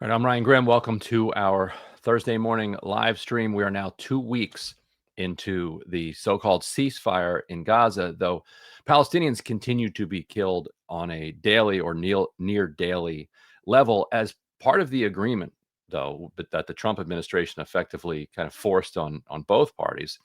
All right, I'm Ryan Grimm. Welcome to our Thursday morning live stream. We are now 2 weeks into the so-called ceasefire in Gaza, though Palestinians continue to be killed on a daily or near daily level as part of the agreement, though, but that the Trump administration effectively kind of forced on both parties.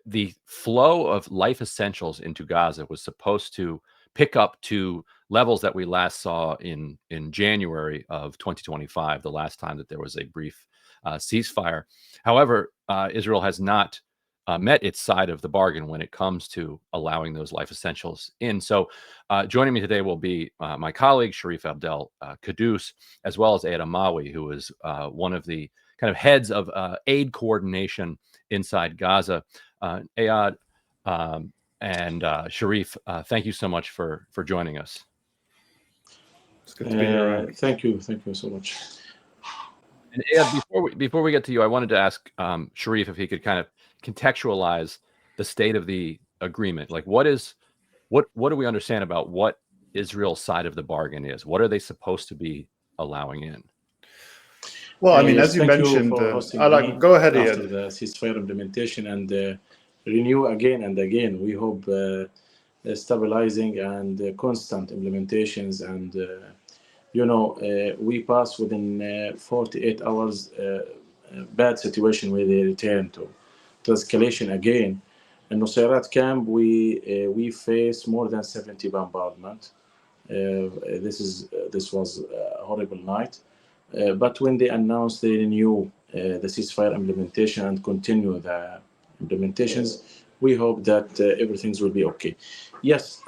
The flow of life essentials into Gaza was supposed to pick up to levels that we last saw in January of 2025, the last time that there was a brief ceasefire. However, Israel has not met its side of the bargain when it comes to allowing those life essentials in. So, joining me today will be my colleague Sharif Abdel, Kouddous, as well as Eyad Amawi, who is one of the kind of heads of aid coordination inside Gaza. Eyad and Sharif, thank you so much for joining us. It's good to be here, Ryan. Thank you so much. And Eyad, before we get to you, I wanted to ask Sharif if he could kind of contextualize the state of the agreement. Like, what do we understand about what Israel's side of the bargain is? What are they supposed to be allowing in? Well, I mean, Yes, as you thank mentioned, for hosting me go ahead, after Eyad. the ceasefire implementation and renew again and again. We hope stabilizing and constant implementations and we pass within 48 hours bad situation where they return to escalation again. In Nusayrat camp, we face more than 70 bombardment. This was a horrible night. But when they announced they renew the ceasefire implementation and continue the implementations, we hope that everything will be okay. Yes,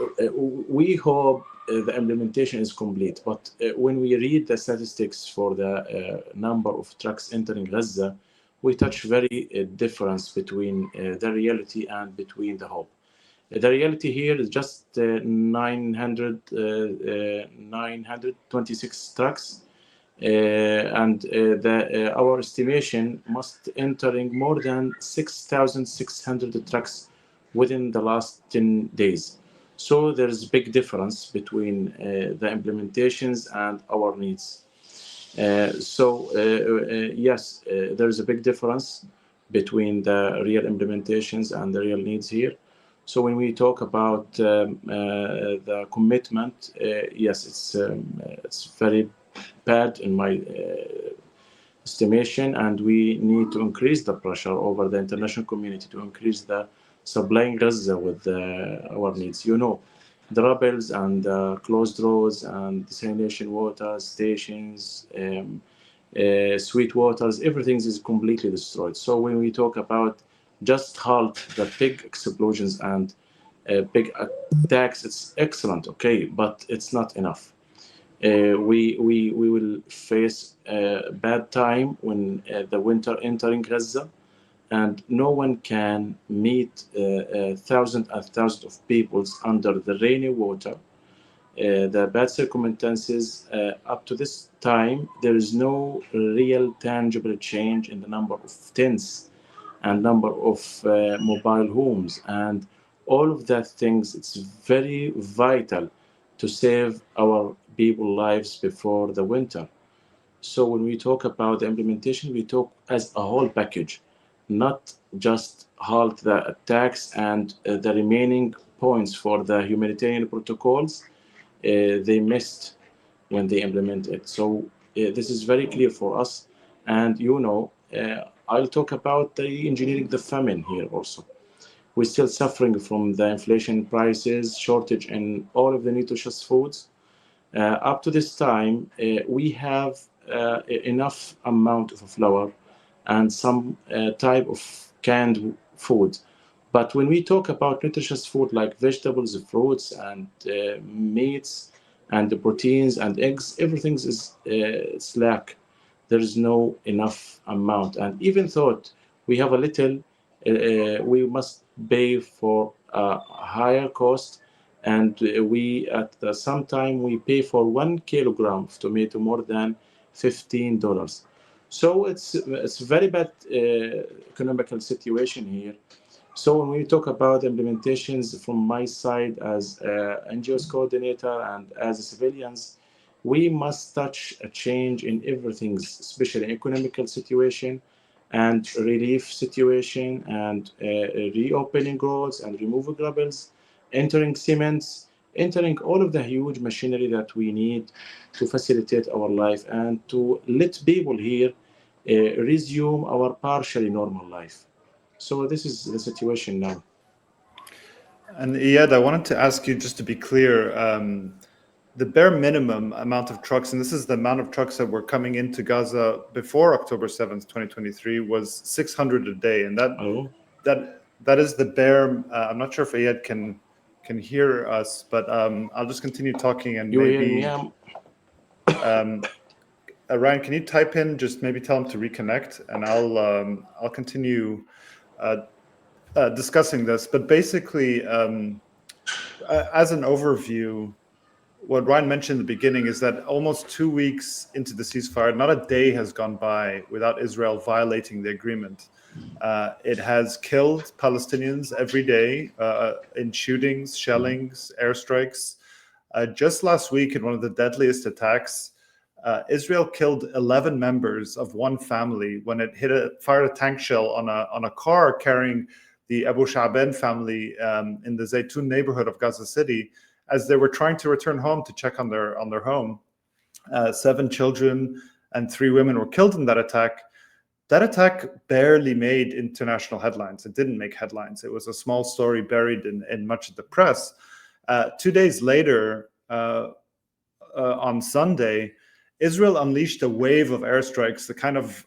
we hope the implementation is complete. But when we read the statistics for the number of trucks entering Gaza, we touch very difference between the reality and between the hope. The reality here is just 926 trucks, and our estimation must entering more than 6,600 trucks within the last 10 days. So there's big difference between the implementations and our needs. Yes, there is a big difference between the real implementations and the real needs here. So when we talk about the commitment, yes, it's very bad in my estimation, and we need to increase the pressure over the international community to increase the supplying Gaza with our needs. The Rubbles and closed roads and desalination water stations, sweet waters, everything is completely destroyed. So when we talk about just halt the big explosions and big attacks, it's excellent, okay, but it's not enough. We will face a bad time when the winter entering Gaza, and no one can meet thousands and thousands of people under the rainy water. The bad circumstances up to this time, there is no real tangible change in the number of tents and number of mobile homes and all of that things. It's very vital to save our people lives before the winter. So when we talk about the implementation, we talk as a whole package, not just halt the attacks and the remaining points for the humanitarian protocols they missed when they implement it. So this is very clear for us. And I'll talk about the engineering the famine here also. We're still suffering from the inflation prices, shortage in all of the nutritious foods. Up to this time, we have enough amount of flour and some type of canned food. But when we talk about nutritious food like vegetables, fruits, and meats, and the proteins and eggs, everything is slack. There is no enough amount. And even though we have a little, we must pay for a higher cost, and we at some time we pay for 1 kilogram of tomato more than $15. So it's very bad economical situation here. So when we talk about implementations from my side as NGOs coordinator and as civilians, we must touch a change in everything, especially economical situation and relief situation and reopening roads and removing rubbles, entering cements, entering all of the huge machinery that we need to facilitate our life and to let people here resume our partially normal life. So this is the situation now. And Eyad, I wanted to ask you, just to be clear, the bare minimum amount of trucks, and this is the amount of trucks that were coming into Gaza before October 7th, 2023, was 600 a day. And Hello? that is the bare, I'm not sure if Eyad can hear us, but I'll just continue talking and You hear maybe, me? Ryan, can you type in, just maybe tell him to reconnect, and I'll continue discussing this. But basically, as an overview, what Ryan mentioned in the beginning is that almost 2 weeks into the ceasefire, not a day has gone by without Israel violating the agreement. It has killed Palestinians every day in shootings, shellings, airstrikes. Just last week, in one of the deadliest attacks, Israel killed 11 members of one family when it fired a tank shell on a car carrying the Abu Shaaban family in the Zaytun neighborhood of Gaza City, as they were trying to return home to check on their home. 7 children and 3 women were killed in that attack. That attack barely made international headlines. It didn't make headlines. It was a small story buried in much of the press. 2 days later, on Sunday, Israel unleashed a wave of airstrikes, the kind of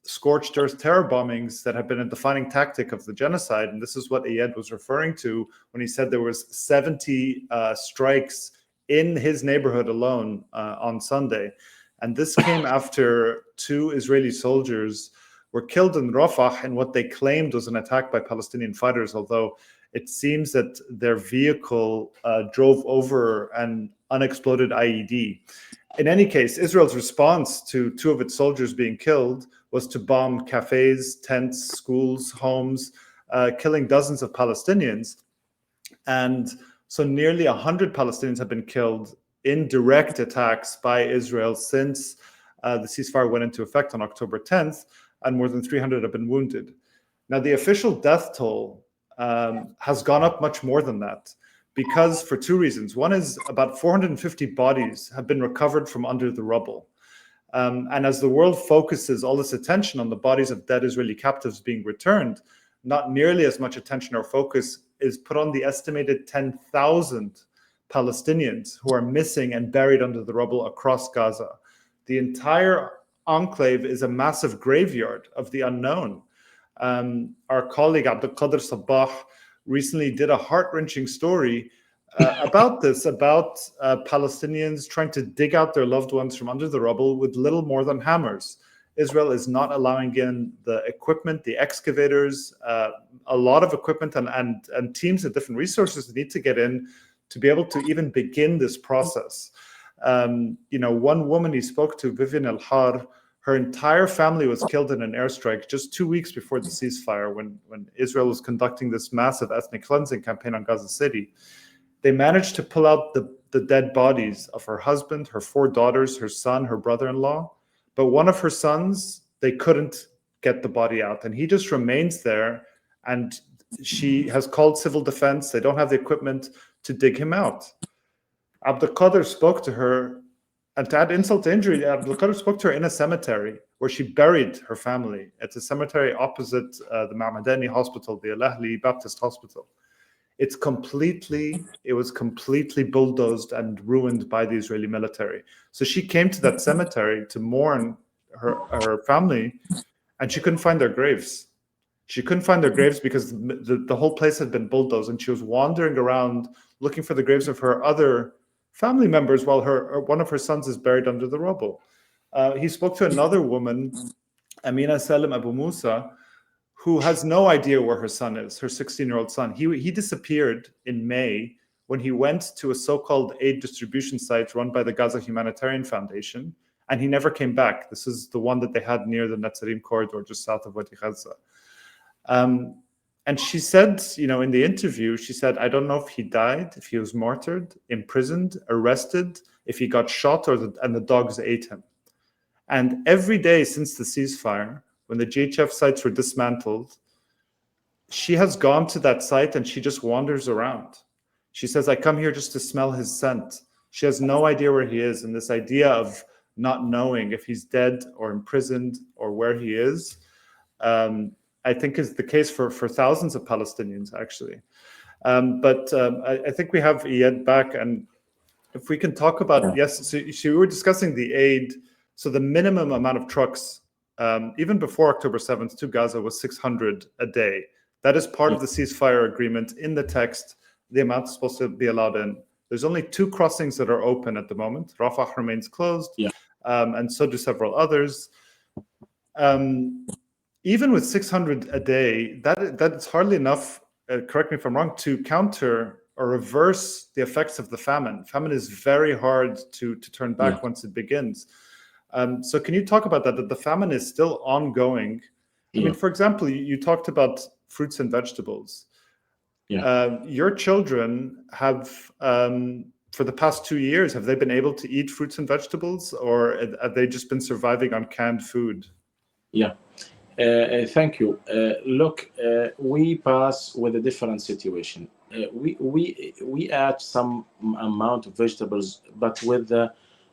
scorched earth terror bombings that have been a defining tactic of the genocide. And this is what Eyad was referring to when he said there was 70 strikes in his neighborhood alone on Sunday. And this came after 2 Israeli soldiers were killed in Rafah in what they claimed was an attack by Palestinian fighters, although it seems that their vehicle drove over an unexploded IED. In any case, Israel's response to 2 of its soldiers being killed was to bomb cafes, tents, schools, homes, killing dozens of Palestinians. And so nearly 100 Palestinians have been killed in direct attacks by Israel since the ceasefire went into effect on October 10th, and more than 300 have been wounded. Now, the official death toll has gone up much more than that, because for 2 reasons. One is about 450 bodies have been recovered from under the rubble. And as the world focuses all this attention on the bodies of dead Israeli captives being returned, not nearly as much attention or focus is put on the estimated 10,000 Palestinians who are missing and buried under the rubble across Gaza. The entire enclave is a massive graveyard of the unknown. Our colleague Abdel recently did a heart-wrenching story about this, about Palestinians trying to dig out their loved ones from under the rubble with little more than hammers. Israel is not allowing in the equipment, the excavators, a lot of equipment and teams of different resources that need to get in to be able to even begin this process. One woman he spoke to, Vivian El-Har, her entire family was killed in an airstrike just 2 weeks before the ceasefire, when Israel was conducting this massive ethnic cleansing campaign on Gaza City. They managed to pull out the dead bodies of her husband, her 4 daughters, her son, her brother-in-law. But one of her sons, they couldn't get the body out. And he just remains there. And she has called civil defense. They don't have the equipment to dig him out. Abdel spoke to her, and to add insult to injury, Abdel spoke to her in a cemetery where she buried her family. It's a cemetery opposite the Ma'madani Hospital, the Al-Ahli Baptist Hospital. It was completely bulldozed and ruined by the Israeli military. So she came to that cemetery to mourn her family, and she couldn't find their graves. She couldn't find their graves because the whole place had been bulldozed, and she was wandering around looking for the graves of her other family members while one of her sons is buried under the rubble. He spoke to another woman, Amina Salim Abu Musa, who has no idea where her son is, her 16-year-old son. He disappeared in May when he went to a so-called aid distribution site run by the Gaza Humanitarian Foundation, and he never came back. This is the one that they had near the Netzarim corridor, just south of Wadi Gaza. And she said, in the interview, she said, I don't know if he died, if he was martyred, imprisoned, arrested, if he got shot, and the dogs ate him. And every day since the ceasefire, when the GHF sites were dismantled, she has gone to that site and she just wanders around. She says, I come here just to smell his scent. She has no idea where he is. And this idea of not knowing if he's dead or imprisoned or where he is, I think is the case for thousands of Palestinians, actually. But I think we have Eyad back. And if we can talk about, yes, so we were discussing the aid. So the minimum amount of trucks, even before October 7th to Gaza was 600 a day. That is part of the ceasefire agreement in the text. The amount is supposed to be allowed in. There's only 2 crossings that are open at the moment. Rafah remains closed, and so do several others. Even with 600 a day, that's hardly enough, correct me if I'm wrong, to counter or reverse the effects of the famine. Famine is very hard to turn back once it begins. So can you talk about that the famine is still ongoing? I mean, for example, you talked about fruits and vegetables. Your children have, for the past 2 years, have they been able to eat fruits and vegetables, or have they just been surviving on canned food? Thank you. Look, we pass with a different situation. We add some amount of vegetables, but with the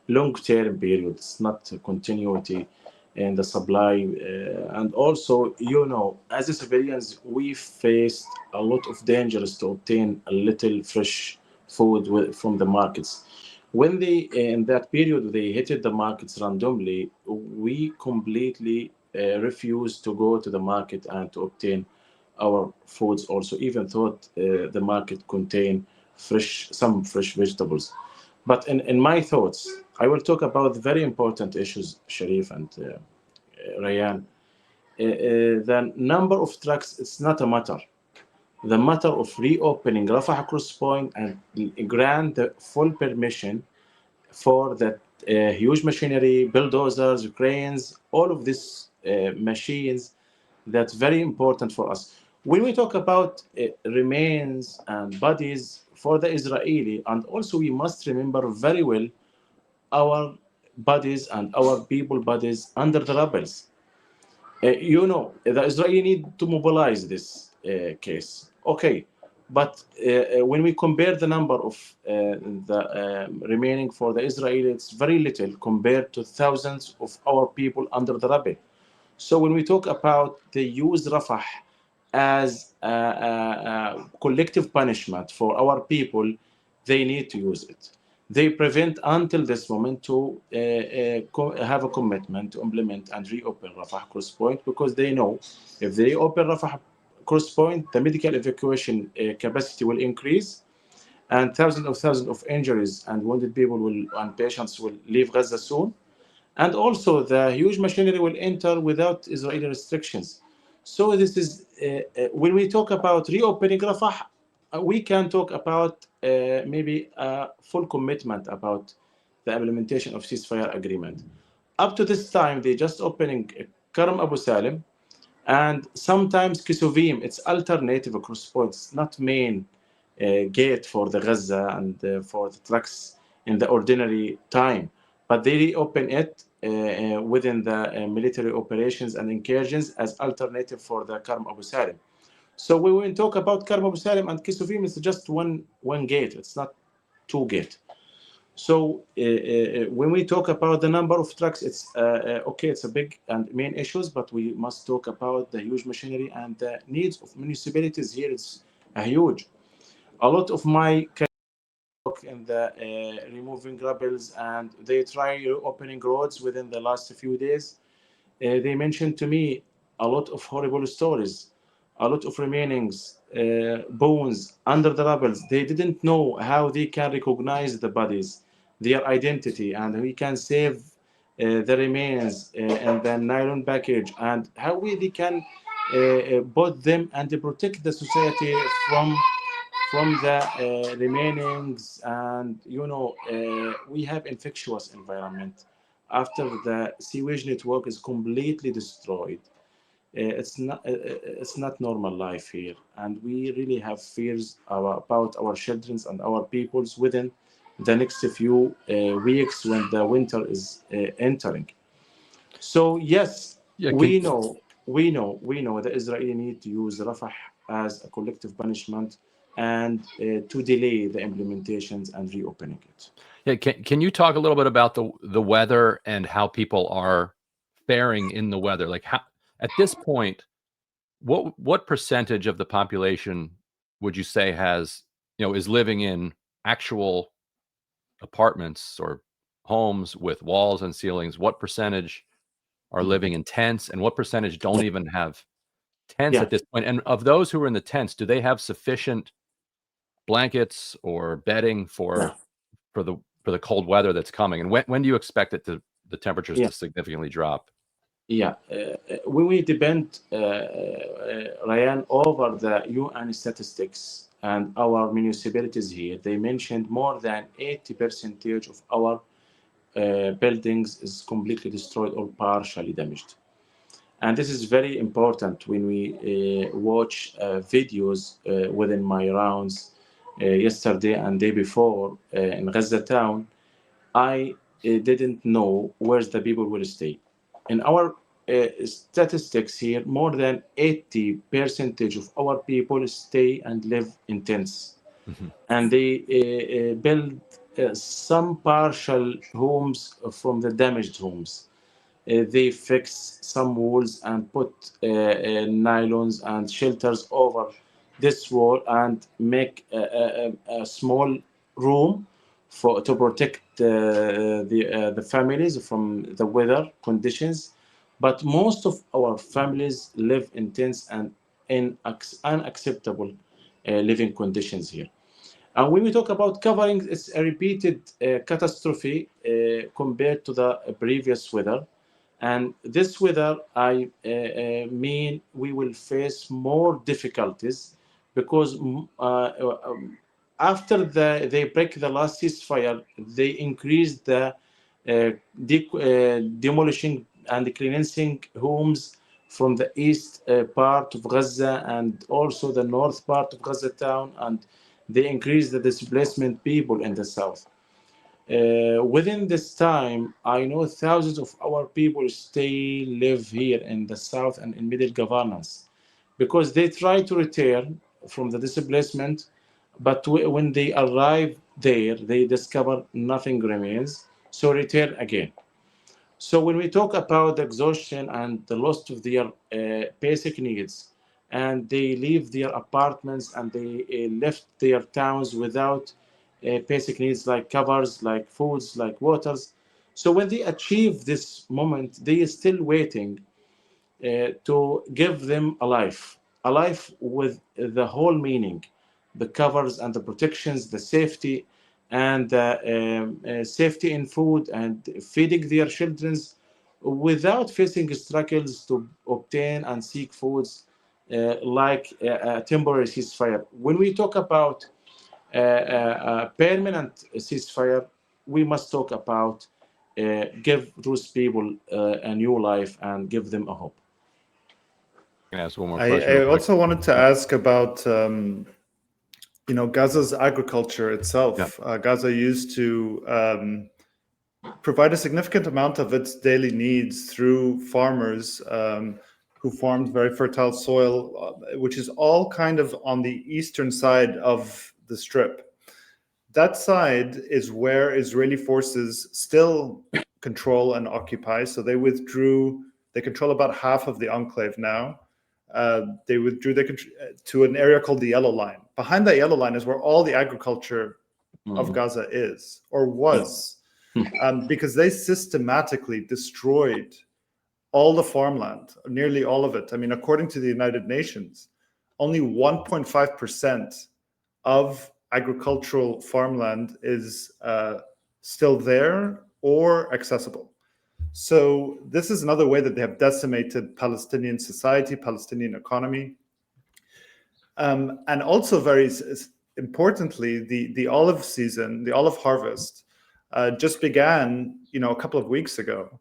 long-term period. It's not a continuity in the supply. And also, as a civilians, we faced a lot of dangers to obtain a little fresh food from the markets. When in that period, they hit the markets randomly, we completely refused to go to the market and to obtain our foods also, even though the market contain some fresh vegetables. But in my thoughts, I will talk about very important issues, Sharif and Rayan. The number of trucks, it's not a matter. The matter of reopening Rafah cross point and grant the full permission for that huge machinery, bulldozers, cranes, all of these machines, that's very important for us. When we talk about remains and bodies for the Israeli, and also we must remember very well our bodies and our people bodies under the rebels. The Israeli need to mobilize this case. Okay, but when we compare the number of the remaining for the Israeli, it's very little compared to thousands of our people under the rebel. So when we talk about they use Rafah as a collective punishment for our people, they need to use it. They prevent until this moment to have a commitment to implement and reopen Rafah cross point, because they know if they open Rafah cross point, the medical evacuation capacity will increase, and thousands of injuries and wounded people and patients will leave Gaza soon. And also the huge machinery will enter without Israeli restrictions. So this is, when we talk about reopening Rafah, we can talk about maybe a full commitment about the implementation of ceasefire agreement. Up to this time, they just opening Karam Abu Salim, and sometimes Kisuvim. It's alternative cross points, not main gate for the Gaza and for the trucks in the ordinary time. But they reopen it within the military operations and incursions as alternative for the Karam Abu Salim. So when we talk about Karam Abu Salim and Kisuvim, it's just one gate. It's not 2 gate. So when we talk about the number of trucks, it's okay, it's a big and main issues, but we must talk about the huge machinery and the needs of municipalities here. It's huge. A lot of my in the removing rebels, and they try opening roads within the last few days. They mentioned to me a lot of horrible stories, a lot of remainings, bones under the rebels. They didn't know how they can recognize the bodies, their identity, and we can save the remains in the nylon package, and how they can put them and protect the society from the remainings. And we have infectious environment after the sewage network is completely destroyed. it's not normal life here, and we really have fears about our children and our peoples within the next few weeks when the winter is entering. So yes, Yeah, we know the Israeli need to use Rafah as a collective punishment and to delay the implementations and reopening it. yeah. Can you talk a little bit about the weather and how people are faring in the weather? Like, how at this point, what percentage of the population would you say has, is living in actual apartments or homes with walls and ceilings? What percentage are living in tents, and what percentage don't even have tents Yeah, at this point? And of those who are in the tents, do they have sufficient blankets or bedding yeah, for the cold weather that's coming? And when do you expect the temperatures yeah. to significantly drop? Yeah, when we depend, Ryan, over the UN statistics and our municipalities here, they mentioned more than 80% of our buildings is completely destroyed or partially damaged. And this is very important when we watch videos within my rounds yesterday and day before in Gaza town. I didn't know where the people will stay. In our statistics here, more than 80% of our people stay and live in tents, Mhm. and they build some partial homes from the damaged homes. They fix some walls and put nylons and shelters over this wall and make a small room for to protect the families from the weather conditions. But most of our families live in tents and in unacceptable living conditions here. And when we talk about covering, it's a repeated catastrophe compared to the previous weather. And this weather, I mean, we will face more difficulties because after they break the last ceasefire, they increased the demolishing and cleansing homes from the east part of Gaza and also the north part of Gaza town, and they increased the displacement people in the south. Within this time, I know thousands of our people stay live here in the south and in middle governance because they try to return from the displacement, but when they arrive there, they discover nothing remains, so return again. So when we talk about the exhaustion and the loss of their basic needs, and they leave their apartments and they left their towns without basic needs like covers, like foods, like waters. So when they achieve this moment, they are still waiting to give them a life with the whole meaning, the covers and the protections, the safety, and safety in food and feeding their children without facing struggles to obtain and seek foods like a temporary ceasefire. When we talk about permanent ceasefire, we must talk about give those people a new life and give them a hope. I'm gonna ask one more question I real quick. also wanted to Yeah. ask about Gaza's agriculture Yeah. itself. Gaza used to provide a significant amount of its daily needs through farmers who farmed very fertile soil, which is all kind of on the eastern side of the strip. That side is where Israeli forces still control and occupy. So they withdrew. They control about half of the enclave now. They withdrew to an area called the Yellow Line. Behind that Yellow Line is where all the agriculture of Gaza is or was, because they systematically destroyed all the farmland, nearly all of it. I mean, according to the United Nations, only 1.5% of agricultural farmland is still there or accessible. So this is another way that they have decimated Palestinian society, Palestinian economy. And also very importantly, the olive season, the olive harvest just began, a couple of weeks ago.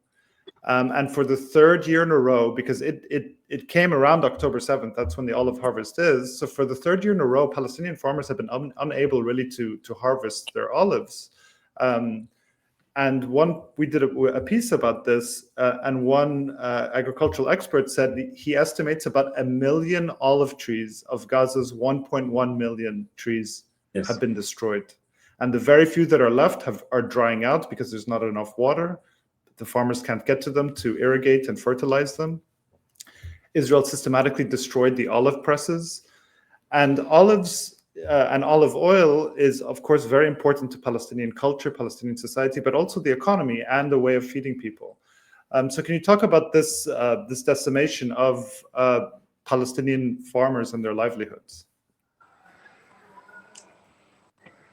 And for the third year in a row, because it came around October 7th, that's when the olive harvest is. So for the third year in a row, Palestinian farmers have been unable really to harvest their olives. And we did a piece about this, and one agricultural expert said he estimates about 1 million olive trees of Gaza's 1.1 million trees have been destroyed. And the very few that are left are drying out because there's not enough water. The farmers can't get to them to irrigate and fertilize them. Israel systematically destroyed the olive presses. And olives and olive oil is, of course, very important to Palestinian culture, Palestinian society, but also the economy and the way of feeding people. So can you talk about this decimation of Palestinian farmers and their livelihoods?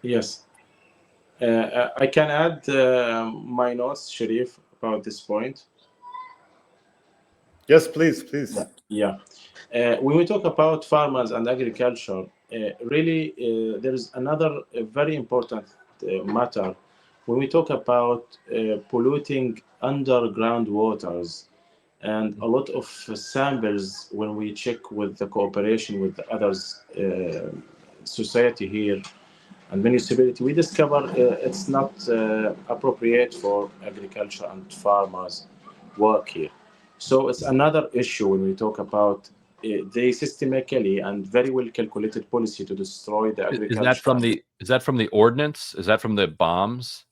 Yes. I can add my notes, Sharif, about this point. Yes, please. Yeah. When we talk about farmers and agriculture, really there is another very important matter. When we talk about polluting underground waters, and a lot of samples, when we check with the cooperation with the others, society here and municipality, we discover it's not appropriate for agriculture and farmers work here. So it's another issue when we talk about the systematically and very well calculated policy to destroy the agriculture. Is that from the ordnance? Is that from the bombs?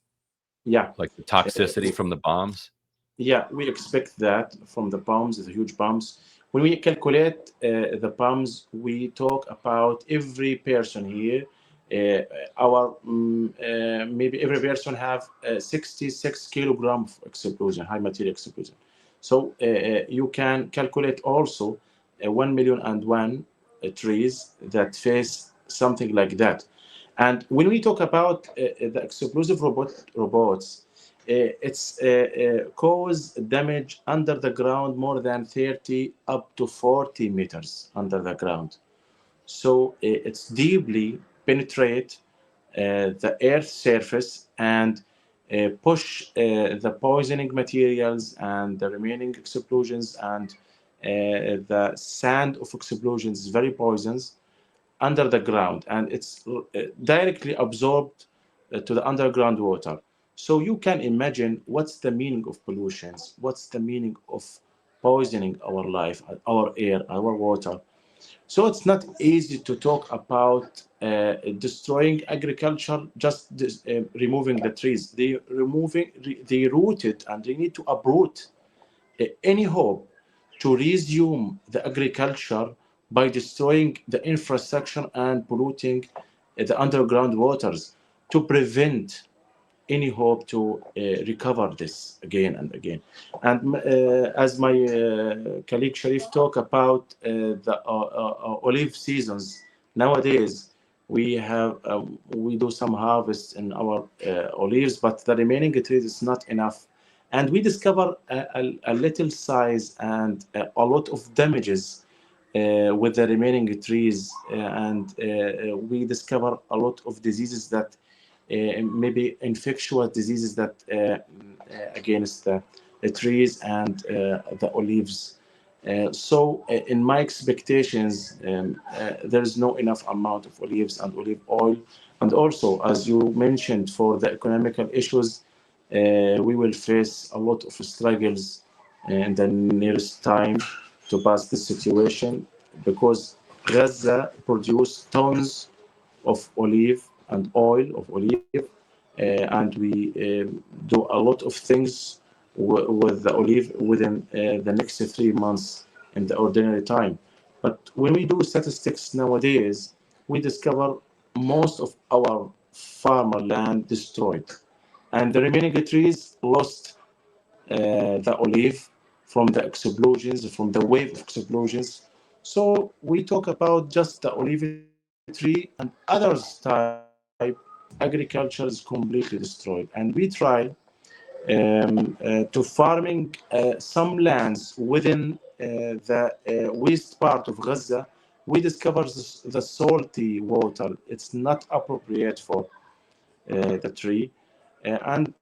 Yeah. Like the toxicity from the bombs? Yeah, we expect that from the bombs, the huge bombs. When we calculate the bombs, we talk about every person here. Maybe every person have 66 kilogram of explosion, high material explosion. So you can calculate also 1,000,001 trees that face something like that. And when we talk about the explosive robots, it's cause damage under the ground more than 30 up to 40 meters under the ground. So it's deeply penetrate the earth surface and push the poisoning materials and the remaining explosions and the sand of explosions is very poisonous under the ground, and it's directly absorbed to the underground water. So you can imagine what's the meaning of pollutions, what's the meaning of poisoning our life, our air, our water. So it's not easy to talk about destroying agriculture, just removing the trees. They root it, and they need to uproot any hope to resume the agriculture by destroying the infrastructure and polluting the underground waters to prevent any hope to recover this again and again. And as my colleague Sharif talked about the olive seasons, nowadays we do some harvest in our olives, but the remaining trees is not enough. And we discover a little size and a lot of damages with the remaining trees, and we discover a lot of diseases that maybe infectious diseases that against the trees and the olives. So in my expectations, there is no enough amount of olives and olive oil. And also, as you mentioned, for the economical issues, we will face a lot of struggles in the nearest time to pass this situation, because Gaza produces tons of olive and oil of olive, and we do a lot of things with the olive within the next 3 months in the ordinary time. But when we do statistics nowadays, we discover most of our farmer land destroyed, and the remaining trees lost the olive from the explosions, from the wave of explosions. So we talk about just the olive tree and others type, agriculture is completely destroyed. And we try to farming some lands within the west part of Gaza. We discover the salty water. It's not appropriate for the tree. And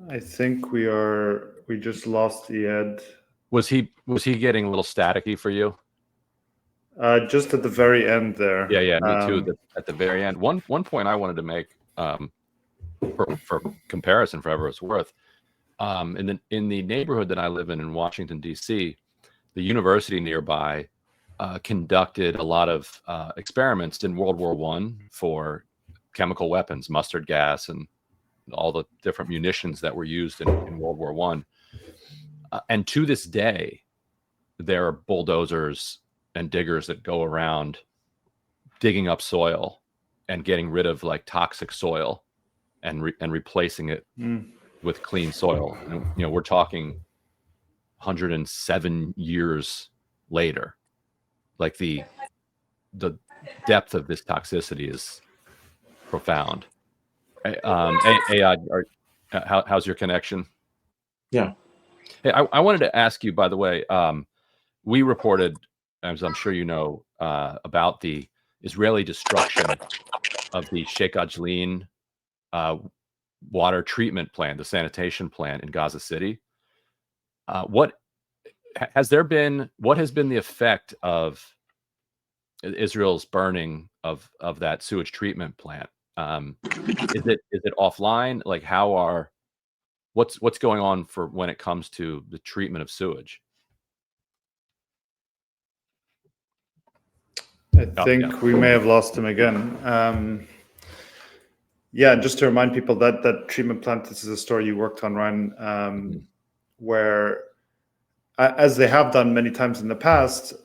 I think we just lost Eyad. Was he getting a little staticky for you? Just at the very end there. Yeah, me too. At the very end, one point I wanted to make, for comparison, for ever it's worth, in the neighborhood that I live in Washington D.C., the university nearby conducted a lot of experiments in World War I for chemical weapons, mustard gas, and all the different munitions that were used in World War I. And to this day, there are bulldozers and diggers that go around digging up soil and getting rid of like toxic soil and replacing it with clean soil. And, we're talking 107 years later. Like the depth of this toxicity is profound. Eyad, how's your connection? Yeah. Hey, I wanted to ask you, by the way, we reported, as I'm sure you know, about the Israeli destruction of the Sheikh Ajlin water treatment plant, the sanitation plant in Gaza City. What has been the effect of Israel's burning of that sewage treatment plant? Is it offline? Like, what's going on for when it comes to the treatment of sewage? I think we may have lost him again. Yeah, just to remind people that treatment plant, this is a story you worked on, Ryan, where, as they have done many times in the past,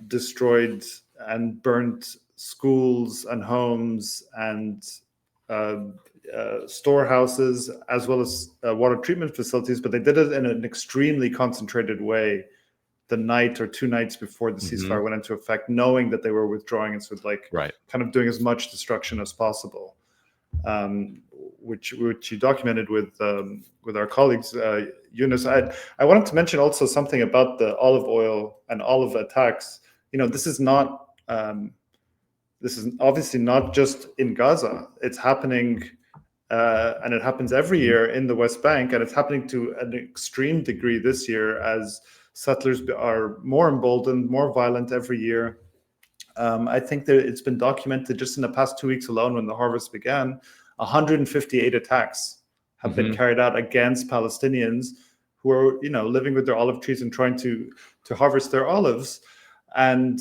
destroyed and burnt schools and homes and storehouses, as well as water treatment facilities, but they did it in an extremely concentrated way the night or 2 nights before the ceasefire went into effect, knowing that they were withdrawing, and so kind of doing as much destruction as possible, which you documented with our colleagues. Yunus, I wanted to mention also something about the olive oil and olive attacks. This is obviously not just in Gaza. It's happening, and it happens every year in the West Bank, and it's happening to an extreme degree this year as settlers are more emboldened, more violent every year. I think that it's been documented just in the past 2 weeks alone, when the harvest began, 158 attacks have been carried out against Palestinians who are, living with their olive trees and trying to harvest their olives. And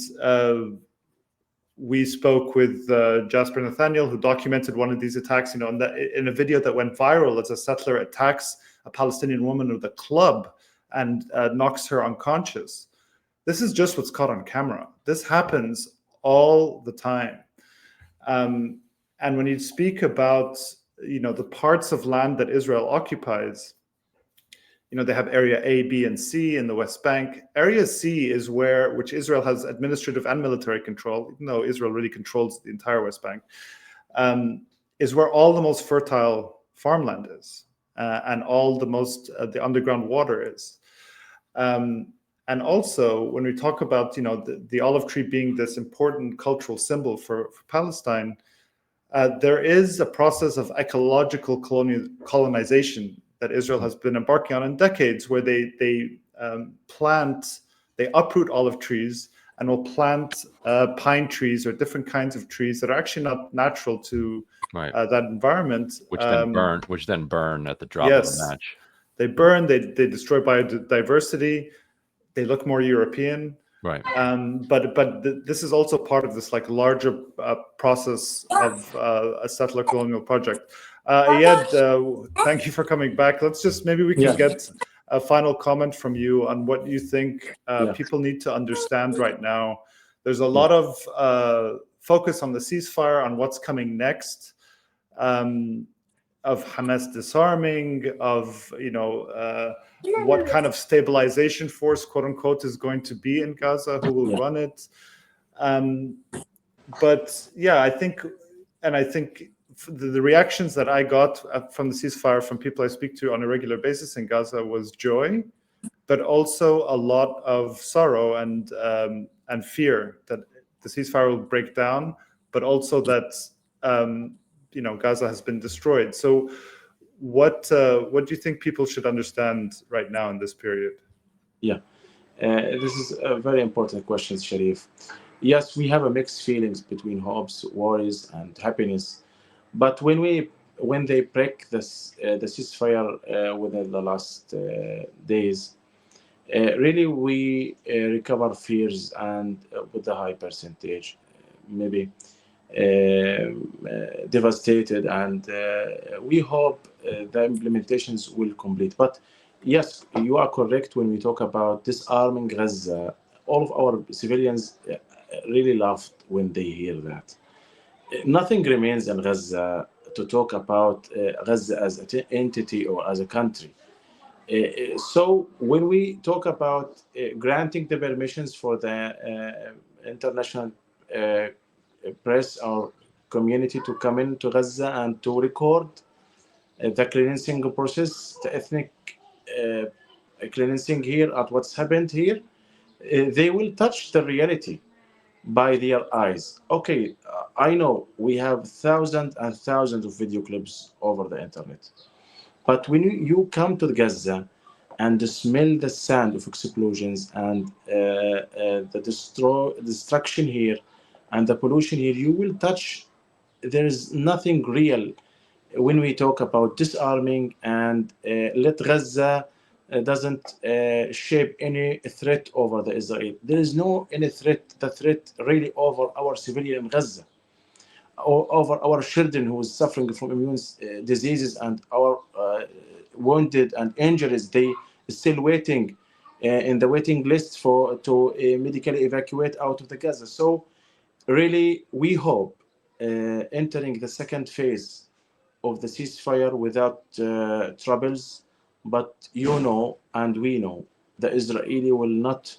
we spoke with Jasper Nathaniel, who documented one of these attacks, in a video that went viral, as a settler attacks a Palestinian woman with a club and knocks her unconscious. This is just what's caught on camera. This happens all the time. And when you speak about, the parts of land that Israel occupies, they have area A, B, and C in the West Bank. Area C is which Israel has administrative and military control, even though Israel really controls the entire West Bank, is where all the most fertile farmland is, and all the underground water is. And also, when we talk about, the olive tree being this important cultural symbol for Palestine, there is a process of ecological colonization that Israel has been embarking on in decades, where they uproot olive trees and will plant pine trees or different kinds of trees that are actually not natural to that environment. Which then burn at the drop of a match. They burn, they destroy biodiversity, they look more European. Right. But this is also part of this larger process of a settler colonial project. Eyad, thank you for coming back. Maybe we can get a final comment from you on what you think people need to understand right now. There's a lot of focus on the ceasefire, on what's coming next, of Hamas disarming, of what kind of stabilization force, quote unquote, is going to be in Gaza, who will run it. But yeah, I think the reactions that I got from the ceasefire from people I speak to on a regular basis in Gaza was joy, but also a lot of sorrow and fear that the ceasefire will break down, but also that Gaza has been destroyed. So what do you think people should understand right now in this period? Yeah, this is a very important question, Sharif. Yes, we have a mixed feelings between hopes, worries, and happiness. But when they break the ceasefire within the last days, really we recover fears and with a high percentage, maybe devastated, and we hope the implementations will complete. But yes, you are correct when we talk about disarming Gaza. All of our civilians really laughed when they hear that. Nothing remains in Gaza to talk about Gaza as an entity or as a country. So when we talk about granting the permissions for the international press or community to come into Gaza and to record the cleansing process, the ethnic uh, cleansing here at what's happened here, they will touch the reality by their eyes. Okay, I know we have thousands and thousands of video clips over the internet, but when you come to Gaza and smell the sound of explosions and the destruction here and the pollution here, you will touch. There is nothing real when we talk about disarming and let Gaza doesn't shape any threat over the Israel. There is no any threat. The threat really over our civilian Gaza, or over our children who is suffering from immune diseases, and our wounded and injuries. They still waiting in the waiting list for to medically evacuate out of the Gaza. So really, we hope entering the second phase of the ceasefire without troubles. But you know, and we know, the Israeli will not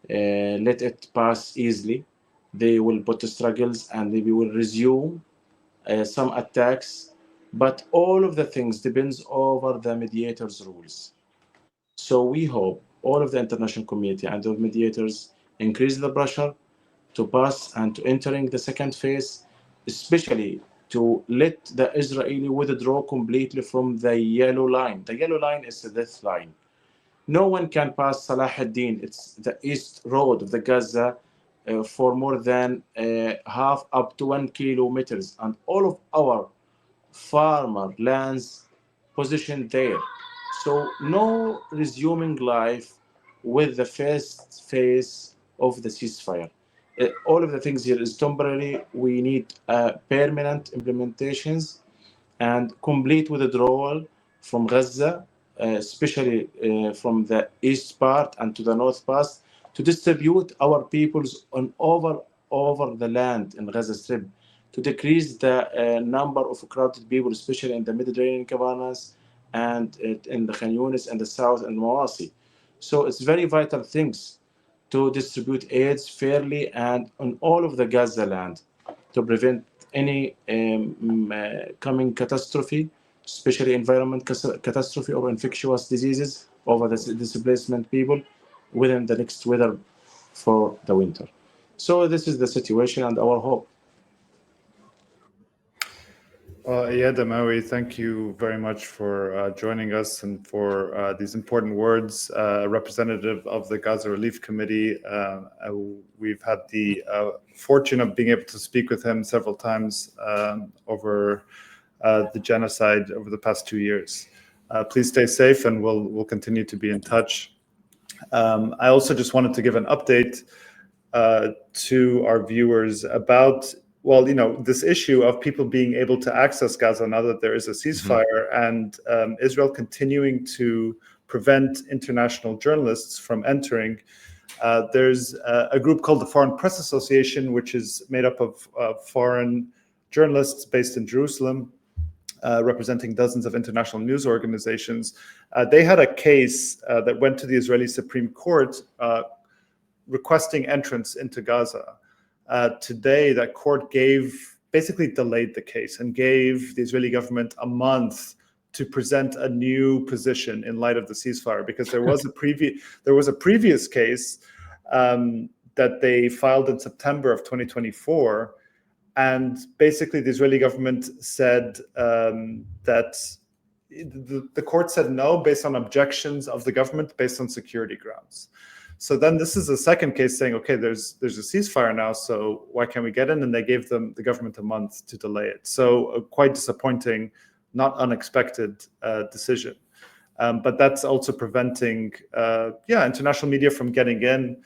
let it pass easily. They will put struggles and they will resume some attacks. But all of the things depends over the mediators' rules. So we hope all of the international community and the mediators increase the pressure to pass and to entering the second phase, especially to let the Israeli withdraw completely from the yellow line. The yellow line is the death line. No one can pass Salah ad-Din. It's the east road of the Gaza for more than half up to 1 kilometers, and all of our farmer lands positioned there. So no resuming life with the first phase of the ceasefire. All of the things here is temporary. We need permanent implementations and complete withdrawal from Gaza, especially from the east part and to the north part, to distribute our peoples on over the land in Gaza Strip, to decrease the number of crowded people, especially in the Mediterranean caverns and in the Khan Yunis and the south and Mawasi. So it's very vital things to distribute aids fairly and on all of the Gaza land to prevent any coming catastrophe, especially environment catastrophe or infectious diseases over the displacement people within the next weather for the winter. So this is the situation and our hope. Eyad Amawi, thank you very much for joining us and for these important words. Representative of the Gaza Relief Committee, we've had the fortune of being able to speak with him several times over the genocide over the past 2 years. Please stay safe, and we'll continue to be in touch. I also just wanted to give an update to our viewers about, well, this issue of people being able to access Gaza now that there is a ceasefire, and Israel continuing to prevent international journalists from entering. There's a group called the Foreign Press Association, which is made up of foreign journalists based in Jerusalem, representing dozens of international news organizations. They had a case that went to the Israeli Supreme Court requesting entrance into Gaza. Today, that court basically delayed the case and gave the Israeli government a month to present a new position in light of the ceasefire, because there was a previous case that they filed in September of 2024, and basically the Israeli government said that the court said no based on objections of the government based on security grounds. So then this is a second case saying, okay, there's a ceasefire now, so why can't we get in? And they gave the government a month to delay it. So a quite disappointing, not unexpected decision. But that's also preventing international media from getting in,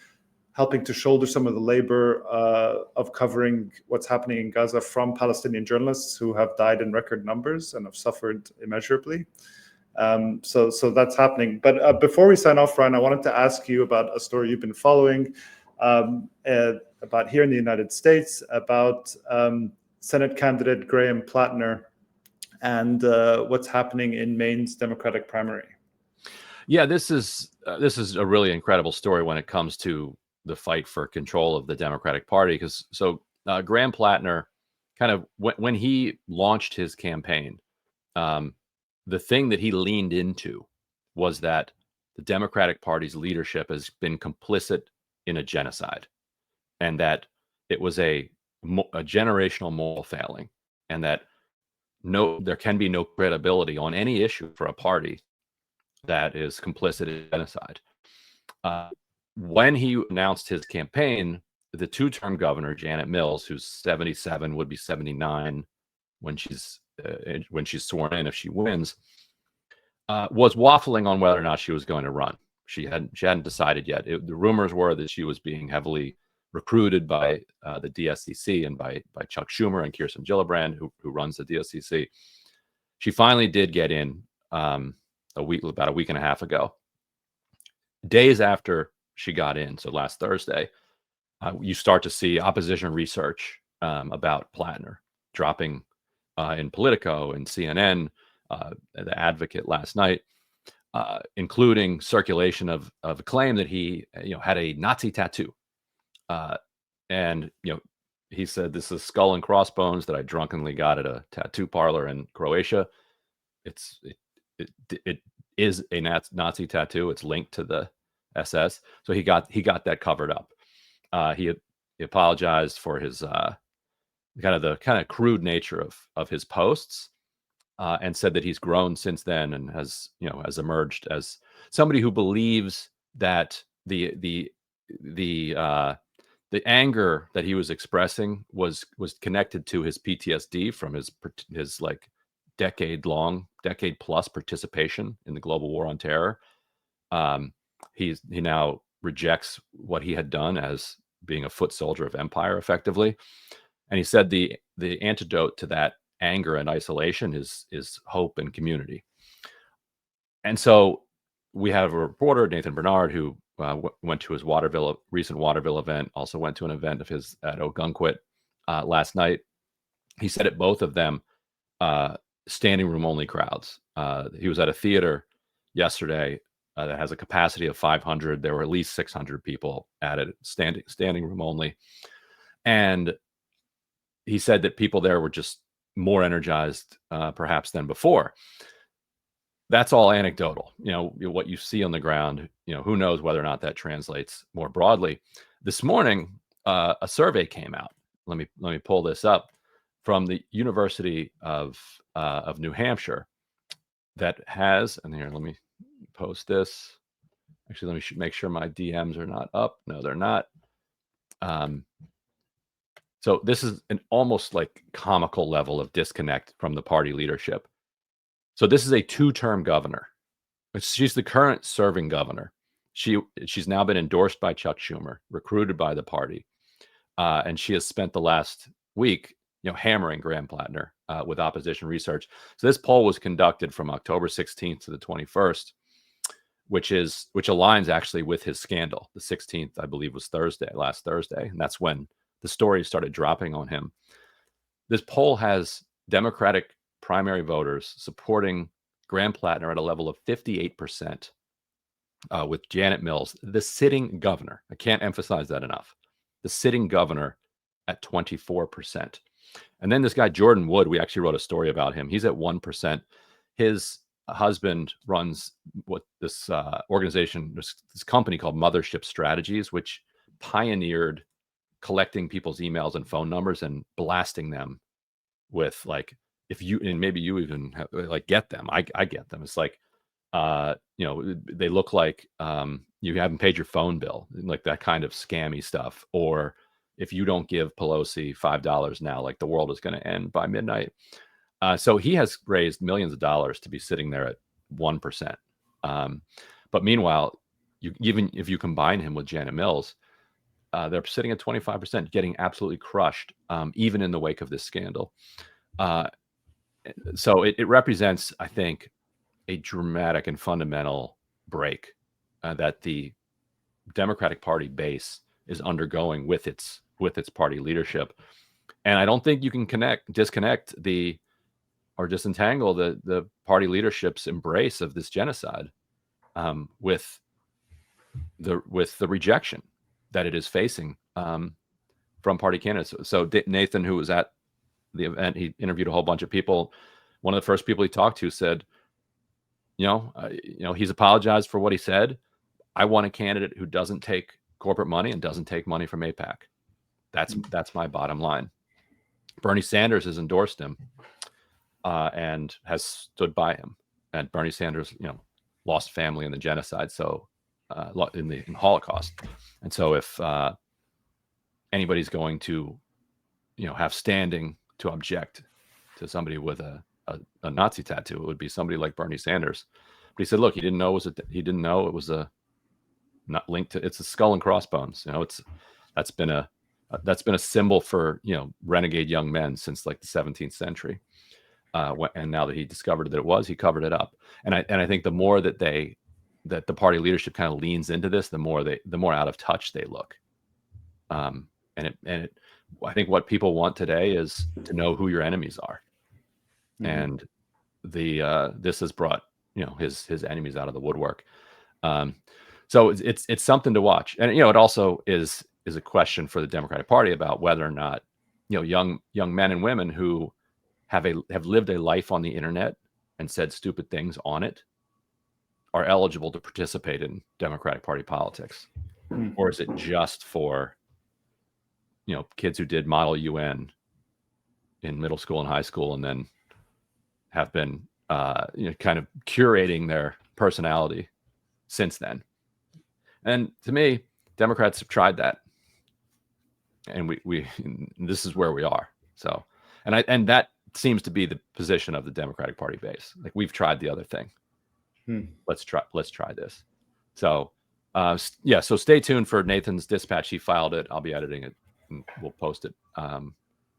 helping to shoulder some of the labor of covering what's happening in Gaza from Palestinian journalists who have died in record numbers and have suffered immeasurably. So that's happening. But before we sign off, Ryan, I wanted to ask you about a story you've been following about here in the United States, about Senate candidate Graham Platner and what's happening in Maine's Democratic primary. Yeah, this is a really incredible story when it comes to the fight for control of the Democratic Party. Because Graham Platner, kind of when he launched his campaign, the thing that he leaned into was that the Democratic Party's leadership has been complicit in a genocide, and that it was a generational moral failing, and that there can be no credibility on any issue for a party that is complicit in genocide. When he announced his campaign, the two-term governor, Janet Mills, who's 77, would be 79 when she's sworn in if she wins, was waffling on whether or not she was going to run. She hadn't decided yet. The rumors were that she was being heavily recruited by the DSCC and by Chuck Schumer and Kirsten Gillibrand, who runs the DSCC. She finally did get in about a week and a half ago. Days after she got in, so last Thursday, you start to see opposition research about Platner dropping in Politico and CNN, The Advocate last night, including circulation of a claim that he had a Nazi tattoo. And he said, this is skull and crossbones that I drunkenly got at a tattoo parlor in Croatia. It is a Nazi tattoo. It's linked to the SS. So he got that covered up. He apologized for his kind of crude nature of his posts, and said that he's grown since then and has emerged as somebody who believes that the anger that he was expressing was connected to his PTSD from his like decade plus participation in the global war on terror. He now rejects what he had done as being a foot soldier of empire, effectively. And he said the antidote to that anger and isolation is hope and community. And so we have a reporter, Nathan Bernard, who went to his recent Waterville event, also went to an event of his at Ogunquit last night. He said at both of them, standing room only crowds. He was at a theater yesterday that has a capacity of 500. There were at least 600 people at it, standing room only. And he said that people there were just more energized perhaps than before. That's all anecdotal. What you see on the ground, who knows whether or not that translates more broadly. This morning, a survey came out. Let me pull this up from the University of New Hampshire that has, and here, let me post this. Actually, let me make sure my DMs are not up. No, they're not. So this is an almost like comical level of disconnect from the party leadership. So this is a two-term governor. She's the current serving governor. She's now been endorsed by Chuck Schumer, recruited by the party, and she has spent the last week, hammering Graham Platner with opposition research. So this poll was conducted from October 16th to the 21st, which aligns actually with his scandal. The 16th, I believe, was last Thursday, and that's when the stories started dropping on him. This poll has Democratic primary voters supporting Graham Platner at a level of 58%, with Janet Mills, the sitting governor. I can't emphasize that enough. The sitting governor at 24%. And then this guy, Jordan Wood, we actually wrote a story about him. He's at 1%. His husband runs this organization, this company called Mothership Strategies, which pioneered collecting people's emails and phone numbers and blasting them with like if you, and maybe you even have, like, get them, I get them. It's like, they look like you haven't paid your phone bill, like that kind of scammy stuff. Or if you don't give Pelosi $5 now, like the world is going to end by midnight. So he has raised millions of dollars to be sitting there at 1%. But meanwhile, even if you combine him with Janet Mills, they're sitting at 25%, getting absolutely crushed, even in the wake of this scandal. So it represents, I think, a dramatic and fundamental break that the Democratic Party base is undergoing with its party leadership. And I don't think you can disconnect or disentangle the party leadership's embrace of this genocide with the rejection that it is facing from party candidates. So Nathan, who was at the event, he interviewed a whole bunch of people. One of the first people he talked to said, he's apologized for what he said. I want a candidate who doesn't take corporate money and doesn't take money from AIPAC. That's my bottom line. Bernie Sanders has endorsed him and has stood by him. And Bernie Sanders, lost family in the genocide, so in the Holocaust. And so if anybody's going to, have standing to object to somebody with a Nazi tattoo, it would be somebody like Bernie Sanders. But he said, look, he didn't know it was not linked to, it's a skull and crossbones. That's been a symbol for, renegade young men since like the 17th century. And now that he discovered that it was, he covered it up. And I think the more that the party leadership kind of leans into this, the more out of touch they look. I think what people want today is to know who your enemies are. Mm-hmm. And this has brought, his enemies out of the woodwork. So it's something to watch. And, it also is a question for the Democratic Party about whether or not, young men and women who have lived a life on the internet and said stupid things on it are eligible to participate in Democratic Party politics. Mm-hmm. Or is it just for, kids who did Model UN in middle school and high school and then have been, kind of curating their personality since then. And to me, Democrats have tried that. And we this is where we are. So, and that seems to be the position of the Democratic Party base. Like, we've tried the other thing. Let's try this. So, so stay tuned for Nathan's dispatch. He filed it. I'll be editing it and we'll post it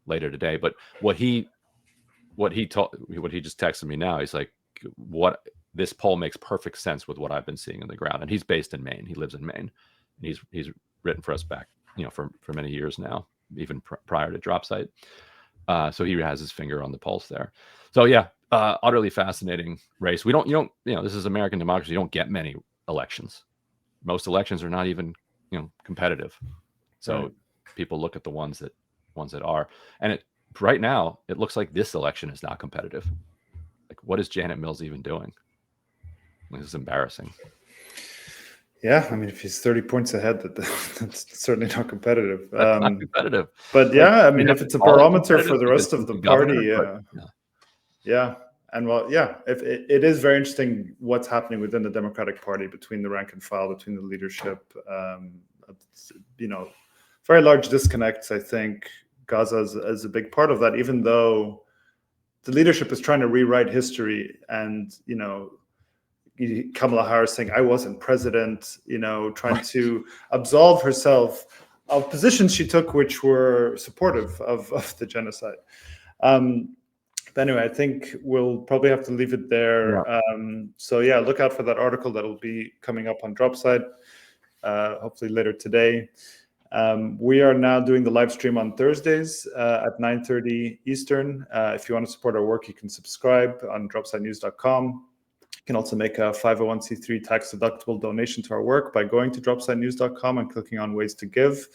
later today. But what he just texted me now, he's like, this poll makes perfect sense with what I've been seeing on the ground. And he's based in Maine. He lives in Maine. And he's written for us back, for many years now, even prior to Drop Site. So he has his finger on the pulse there. So yeah, utterly fascinating race. This is American democracy. You don't get many elections. Most elections are not even, competitive. So right. People look at the ones that are, and right now it looks like this election is not competitive. Like, what is Janet Mills even doing? This is embarrassing. Yeah, I mean, if he's 30 points ahead, that's certainly not competitive. That's not competitive. But yeah, I mean, if it's a barometer for the rest of the party, yeah. And well, yeah, if it is very interesting what's happening within the Democratic Party, between the rank and file, between the leadership. Very large disconnects. I think Gaza is a big part of that, even though the leadership is trying to rewrite history. And, Kamala Harris saying, I wasn't president, trying to absolve herself of positions she took which were supportive of the genocide. But anyway, I think we'll probably have to leave it there. Yeah. Look out for that article that'll be coming up on Dropside, hopefully later today. We are now doing the live stream on Thursdays at 9:30 Eastern. If you want to support our work, you can subscribe on dropsidenews.com. You can also make a 501c3 tax-deductible donation to our work by going to dropsidenews.com and clicking on Ways to Give.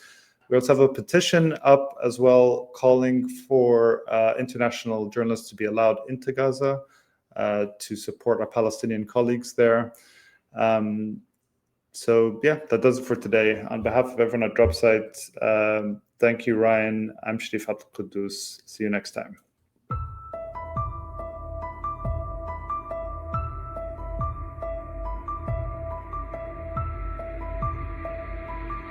We also have a petition up as well calling for international journalists to be allowed into Gaza to support our Palestinian colleagues there. So yeah, that does it for today. On behalf of everyone at Dropsite, thank you, Ryan. I'm Sharif Kouddous. See you next time.